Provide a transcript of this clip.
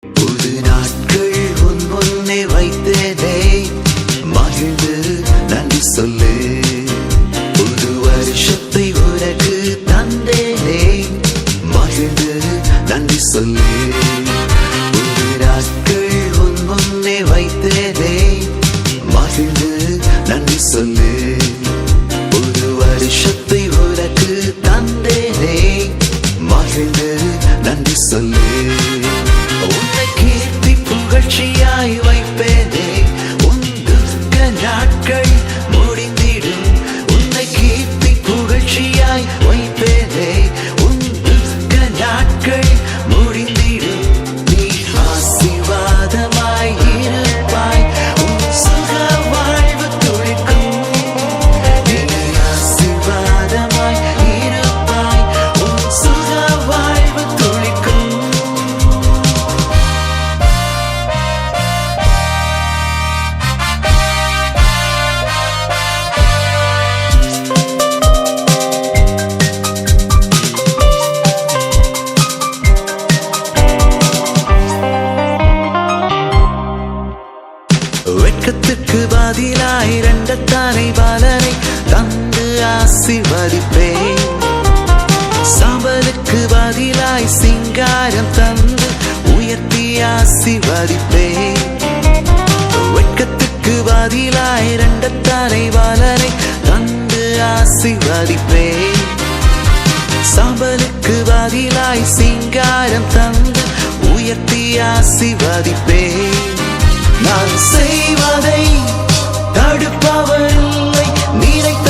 புது நாட்கள் உன் முன்னே வைத்தேனே, மகிழ்ந்து நன்றி சொல்லு. புது வருஷத்தை உனக்கு தந்தேனே, மகிழ்ந்து நன்றி சொல்லு. புது நாட்கள் உன் முன்னே வைத்தேனே, மகிழ்ந்து நன்றி சொல்லு. புது வருஷத்தை உனக்கு தந்தேனே, மகிழ்ந்து நன்றி சொல்லு. உன்னை கீர்த்தி புகழ்ச்சியாய் வைப்பேனே, உன் துக்க நாட்கள் முடிந்திடும். உன்னை கீர்த்தி புகழ்ச்சியாய் வைப்பேனே, உன் துக்க நாட்கள் முடிந்திடும். நீ ஆசீர்வாதமாய் இருப்பாய், உன் சுக வாழ்வு துளிக்கும். நீ ஆசீர்வாதமாய் இருப்பாய், உன் சுக வாழ்வு துளிக்கும். வெட்கத்துக்கு பதிலாய் இரண்டத்தானை பலனை தந்து ஆசீர்வதிப்பேன். சாம்பலுக்கு பதிலாய் சிங்காரம் தந்து உயர்த்தி ஆசீர்வதிப்பேன். வெட்கத்துக்கு பதிலாய் இரண்டத்தானை பலனை தந்து ஆசீர்வதிப்பேன். சாம்பலுக்கு பதிலாய் சிங்காரம் தந்து உயர்த்தி ஆசீர்வதிப்பேன். நான் செய்வதை தடுப்பவர் இல்லை, நினைத்த